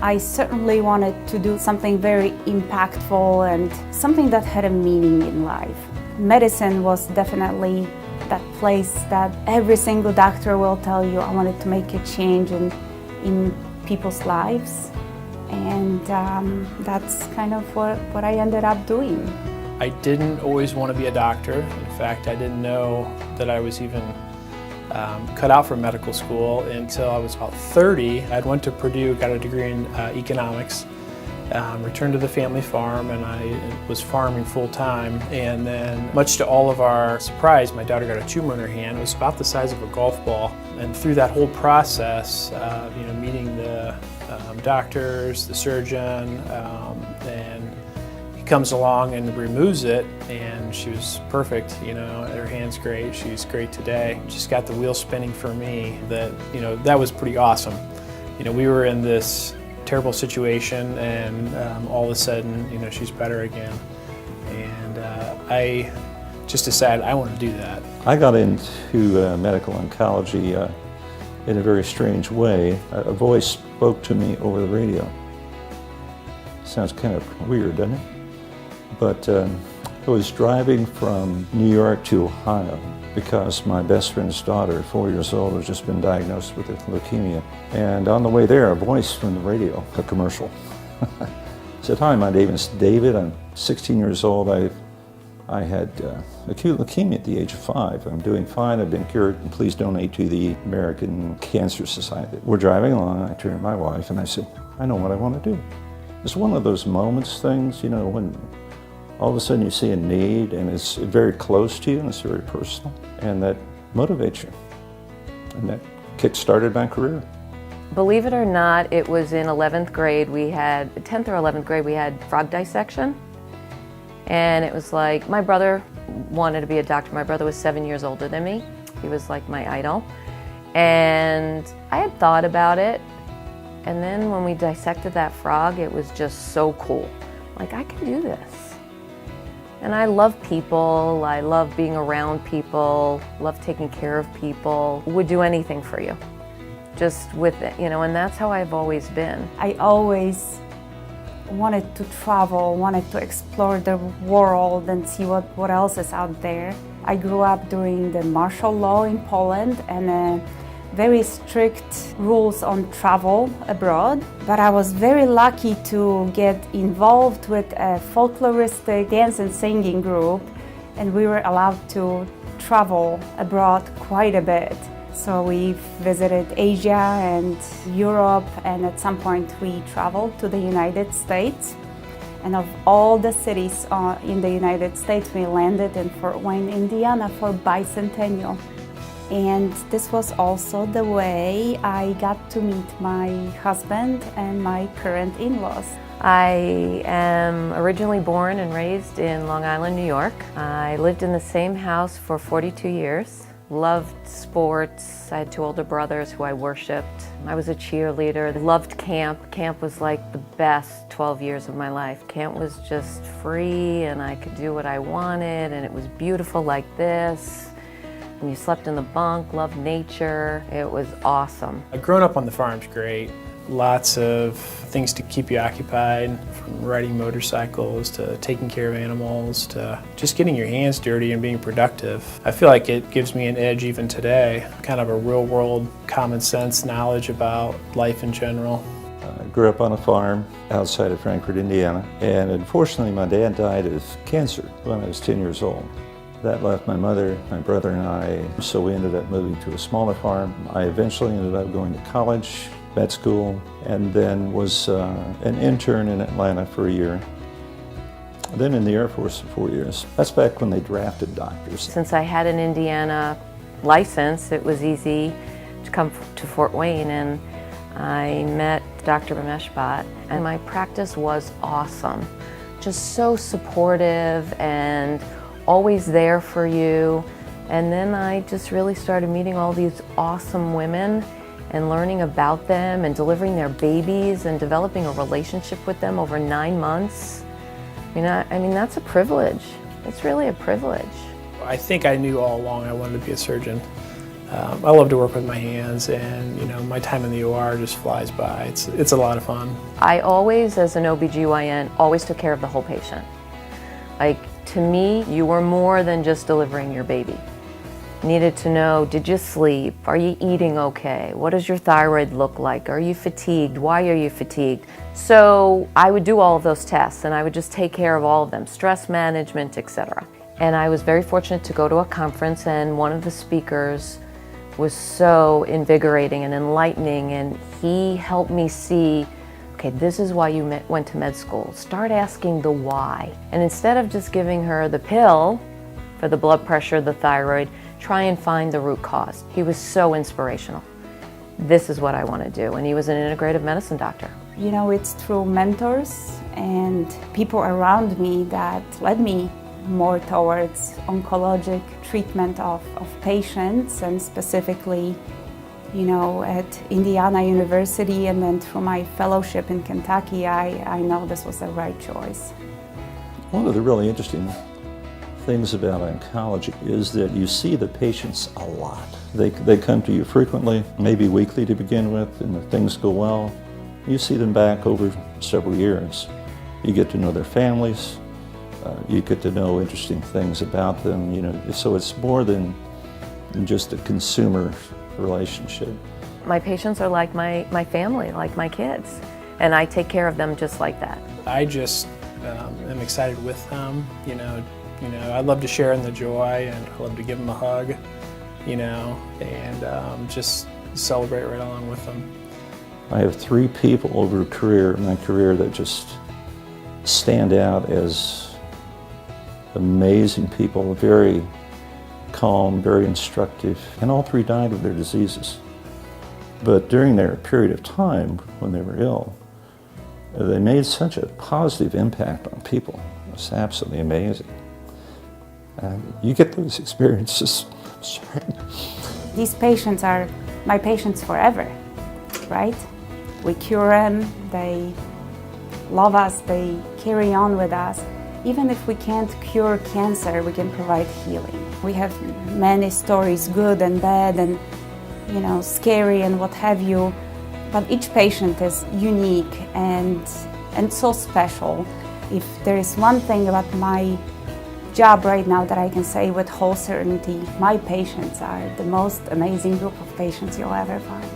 I certainly wanted to do something very impactful and something that had a meaning in life. Medicine was definitely that place that every single doctor will tell you, I wanted to make a change in people's lives. And that's kind of what I ended up doing. I didn't always want to be a doctor. In fact, I didn't know that I was even cut out for medical school until I was about 30. I went to Purdue, got a degree in economics, returned to the family farm, and I was farming full-time. And then, much to all of our surprise, my daughter got a tumor in her hand. It was about the size of a golf ball. And through that whole process, meeting the doctors, the surgeon, and he comes along and removes it, and she was perfect. Her hand's great. She's great today. Just got the wheel spinning for me. That was pretty awesome. We were in this terrible situation, and all of a sudden, she's better again. And I just decided I want to do that. I got into medical oncology in a very strange way. A voice spoke to me over the radio. Sounds kind of weird, doesn't it? But I was driving from New York to Ohio because my best friend's daughter, 4 years old, has just been diagnosed with leukemia. And on the way there, a voice from the radio, a commercial, said, "Hi, my name is David. I'm 16 years old. I had acute leukemia at the age of 5. I'm doing fine. I've been cured. And please donate to the American Cancer Society." We're driving along. I turned to my wife and I said, "I know what I want to do." It's one of those moments, things, when all of a sudden you see a need and it's very close to you and it's very personal, and that motivates you. And that kick-started my career. Believe it or not, it was in 11th grade. 10th or 11th grade, we had frog dissection. And it was like, my brother wanted to be a doctor. My brother was 7 years older than me. He was like my idol. And I had thought about it. And then when we dissected that frog, it was just so cool. Like, I can do this. And I love people. I love being around people, love taking care of people. Would do anything for you, just with it, and that's how I've always been. I always wanted to travel, wanted to explore the world and see what else is out there. I grew up doing the martial law in Poland and very strict rules on travel abroad. But I was very lucky to get involved with a folkloristic dance and singing group, and we were allowed to travel abroad quite a bit. So we visited Asia and Europe, and at some point we traveled to the United States. And of all the cities in the United States, we landed in Fort Wayne, Indiana for bicentennial. And this was also the way I got to meet my husband and my current in-laws. I am originally born and raised in Long Island, New York. I lived in the same house for 42 years. Loved sports. I had 2 older brothers who I worshiped. I was a cheerleader. Loved camp. Camp was like the best 12 years of my life. Camp was just free and I could do what I wanted, and it was beautiful like this. And you slept in the bunk, loved nature. It was awesome. Growing up on the farm's great. Lots of things to keep you occupied, from riding motorcycles to taking care of animals to just getting your hands dirty and being productive. I feel like it gives me an edge even today, kind of a real-world common sense knowledge about life in general. I grew up on a farm outside of Frankfort, Indiana, and unfortunately my dad died of cancer when I was 10 years old. That left my mother, my brother, and I, so we ended up moving to a smaller farm. I eventually ended up going to college, med school, and then was an intern in Atlanta for a year. Then in the Air Force for 4 years. That's back when they drafted doctors. Since I had an Indiana license, it was easy to come to Fort Wayne, and I met Dr. Ramesh Bhatt, and my practice was awesome. Just so supportive and always there for you. And then I just really started meeting all these awesome women and learning about them and delivering their babies and developing a relationship with them over 9 months. I mean, that's a privilege. It's really a privilege. I think I knew all along I wanted to be a surgeon. I love to work with my hands, and my time in the OR just flies by. It's a lot of fun. I always, as an OBGYN, always took care of the whole patient. Like, to me, you were more than just delivering your baby. Needed to know, did you sleep? Are you eating okay? What does your thyroid look like? Are you fatigued? Why are you fatigued? So I would do all of those tests, and I would just take care of all of them, stress management, etc. And I was very fortunate to go to a conference, and one of the speakers was so invigorating and enlightening, and he helped me see, okay, this is why you went to med school. Start asking the why. And instead of just giving her the pill for the blood pressure, the thyroid, try and find the root cause. He was so inspirational. This is what I want to do. And he was an integrative medicine doctor. It's through mentors and people around me that led me more towards oncologic treatment of patients, and specifically, at Indiana University, and then through my fellowship in Kentucky, I know this was the right choice. One of the really interesting things about oncology is that you see the patients a lot. They come to you frequently, maybe weekly to begin with, and if things go well, you see them back over several years. You get to know their families, you get to know interesting things about them, so it's more than just a consumer relationship. My patients are like my family, like my kids, and I take care of them just like that. I just am excited with them, I love to share in the joy, and I love to give them a hug, and just celebrate right along with them. I have 3 people over my career that just stand out as amazing people, very calm, very instructive, and all 3 died of their diseases. But during their period of time when they were ill, they made such a positive impact on people. It was absolutely amazing. You get those experiences. Sorry. These patients are my patients forever, right? We cure them, they love us, they carry on with us. Even if we can't cure cancer, we can provide healing. We have many stories, good and bad and scary and what have you, but each patient is unique and so special. If there is one thing about my job right now that I can say with whole certainty, my patients are the most amazing group of patients you'll ever find.